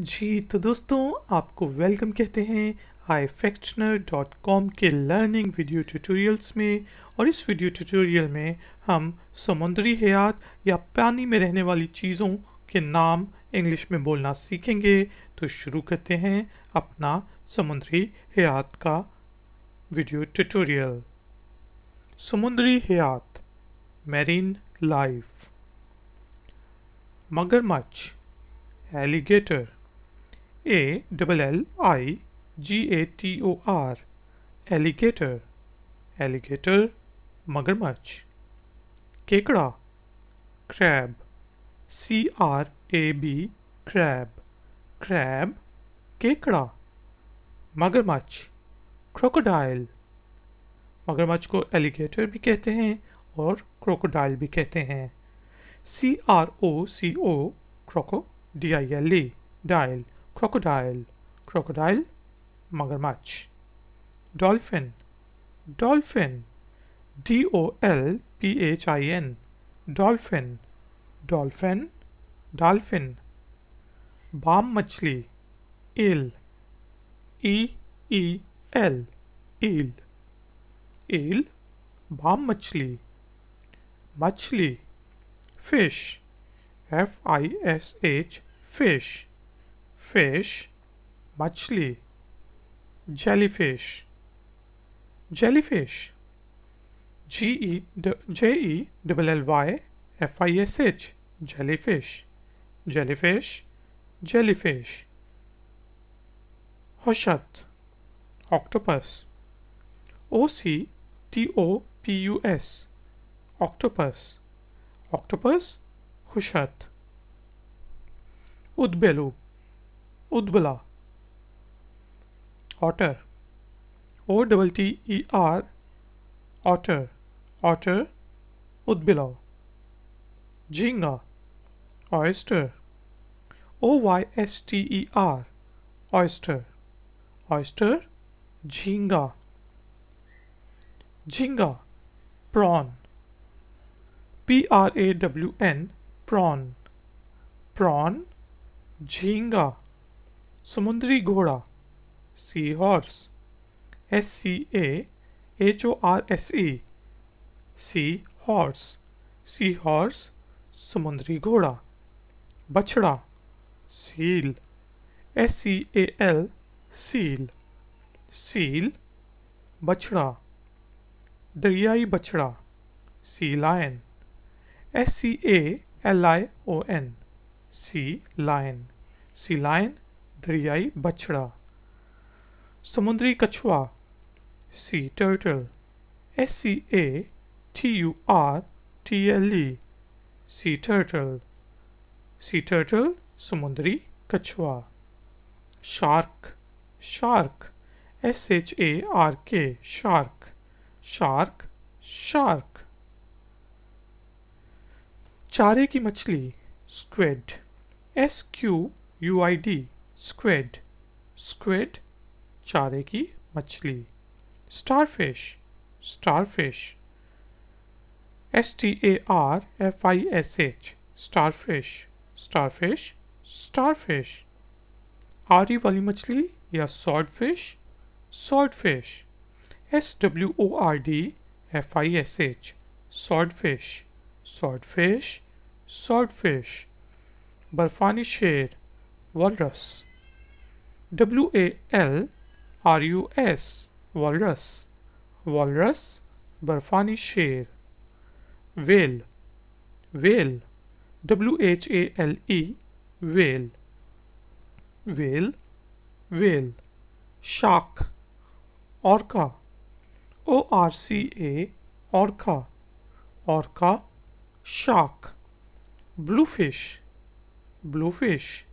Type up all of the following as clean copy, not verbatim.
जी तो दोस्तों आपको वेलकम कहते हैं ifactner.com के लर्निंग वीडियो ट्यूटोरियल्स में। और इस वीडियो ट्यूटोरियल में हम समुद्री हयात या पानी में रहने वाली चीज़ों के नाम इंग्लिश में बोलना सीखेंगे। तो शुरू करते हैं अपना समुद्री हयात का वीडियो ट्यूटोरियल। समुद्री हयात, मैरीन लाइफ। मगरमच्छ, एलिगेटर, ALLIGATOR, एलिगेटर, एलिगेटर, मगरमच्छ। केकड़ा, क्रैब, CRAB, क्रैब, क्रैब, केकड़ा। मगरमच्छ, क्रोकोडाइल। मगरमच्छ को एलिगेटर भी कहते हैं और क्रोकोडाइल भी कहते हैं। CROCO, क्रोकोडाइल, डाइल, क्रोकोडाइल, क्रोकोडाइल, मगरमच्छ। Dolphin, dolphin, DOLPHIN, dolphin, dolphin, dolphin. बाम मछली, ईल, EEL, ईल, ईल, बाम मछली। मछली, फिश, FISH, फिश, फिश, मछली। Jellyfish, jellyfish, JELLYFISH, jellyfish, jellyfish, jellyfish. होशत, ऑक्टोपस, OCTOPUS, ऑक्टोपस, ऑक्टोपस, होशत। उदबेलू, उदबला। ऑटर, OTTER, ऑटर, ऑटर, उदबिला। झींगा, ऑयस्टर, OYSTER, ऑयस्टर, ऑयस्टर, झींगा। झींगा, प्रॉन, PRAWN, प्रॉन, प्रॉन, झींगा। समुद्री घोड़ा, sea horse, SCAHORSE, sea horse, sea horse, समुद्री घोड़ा। बछड़ा, सील, SEAL, सील, सील, बछड़ा। दरियाई बछड़ा, sea lion, SCALION, sea lion, sea lion, दरियाई बछड़ा। समुद्री कछुआ, sea turtle, SCATURTLE, sea turtle, sea turtle, समुद्री कछुआ। Shark, shark, SHARK, shark, shark, shark. चारे की मछली, स्क्विड, SQUID, स्क्विड, स्क्विड, चारे की मछली। Starfish, starfish, STARFISH, starfish, starfish, starfish. आरी वाली मछली या swordfish, swordfish, SWORDFISH, swordfish, swordfish, swordfish. बर्फानी शेर, वॉलरस, WALRUS, वॉलरस, वॉलरस, बर्फानी शेर। Whale, whale, WHALE, whale, whale, whale. Shark, orca, ORCA, orca, orca, shark. Bluefish, bluefish,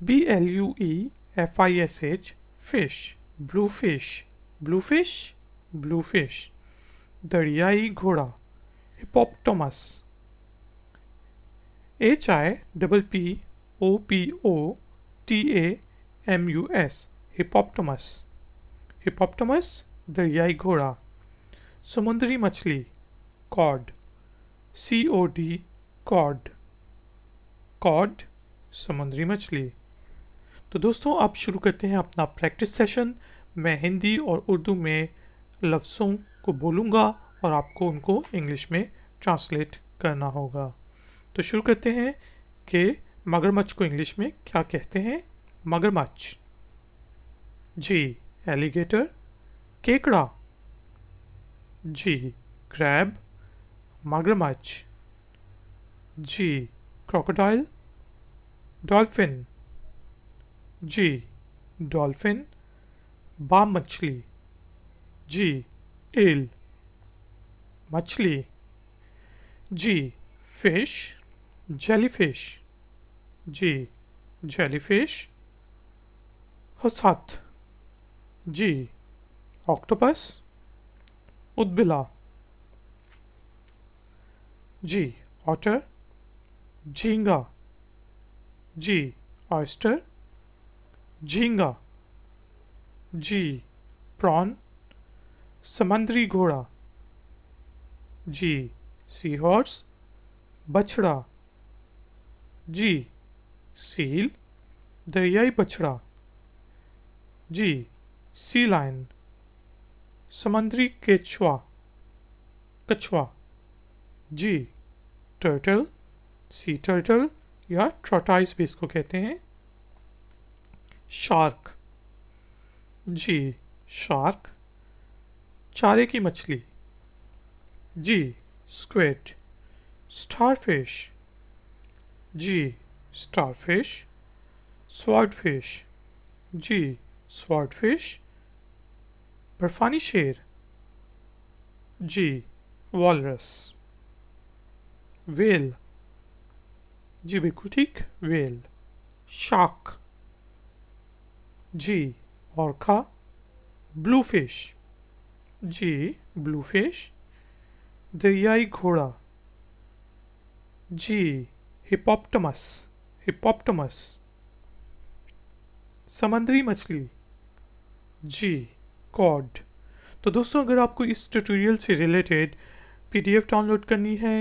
BLUEFISH, fish, bluefish, bluefish, bluefish. दरियाई घोड़ा, हिपोप्टोमस, HIPPOPOTAMUS, हिपोप्टोमस, हिपोप्टोमस, दरियाई घोड़ा। समुद्री मछली, कॉड, COD, कॉड, कॉड, समुद्री मछली। तो दोस्तों अब शुरू करते हैं अपना प्रैक्टिस सेशन। मैं हिंदी और उर्दू में लफ्ज़ों को बोलूँगा और आपको उनको इंग्लिश में ट्रांसलेट करना होगा। तो शुरू करते हैं कि मगरमच्छ को इंग्लिश में क्या कहते हैं। मगरमच्छ। जी एलिगेटर। केकड़ा। जी क्रैब। मगरमच्छ। जी क्रोकोडाइल। डॉल्फिन। जी डॉल्फिन। बाम मछली। G L. मछली। जी फिश। जेलीफिश। जी जेलीफिश। हसत। जी ऑक्टोपस। उदबिला। जी ऑटर। झींगा। जी ऑयस्टर। झींगा। जी प्रॉन। समंदरी घोड़ा। जी सी हॉर्स। बछड़ा। जी सील। दरियाई बछड़ा। जी सी लायन। समंदरी केचुआ। कछुआ। जी टर्टल। सी टर्टल या ट्रोटाइस भी इसको कहते हैं। शार्क। जी शार्क। चारे की मछली। जी स्क्विड। स्टारफिश। जी स्टारफिश। स्वॉर्डफिश। जी स्वॉर्डफिश। बर्फानी शेर। जी वॉलरस। वेल। जी बिल्कुल ठीक, वेल। शार्क। जी ऑर्का। ब्लूफिश। जी ब्लूफिश। दरियाई घोड़ा। जी हिपोप्टमस। हिपोप्टमस। समंदरी मछली। जी कॉड। तो दोस्तों अगर आपको इस ट्यूटोरियल से रिलेटेड पीडीएफ डाउनलोड करनी है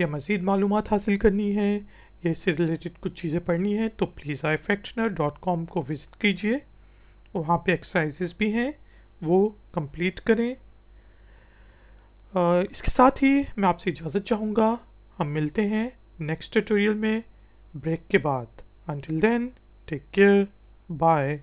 या मज़ीद मालूमात हासिल करनी है या इससे रिलेटेड कुछ चीज़ें पढ़नी है तो प्लीज़ ifactner.com को विज़िट कीजिए। वहाँ पे एक्सरसाइजेस भी हैं, वो कंप्लीट करें। इसके साथ ही मैं आपसे इजाज़त चाहूँगा। हम मिलते हैं नेक्स्ट ट्यूटोरियल में ब्रेक के बाद। Until then take care, bye.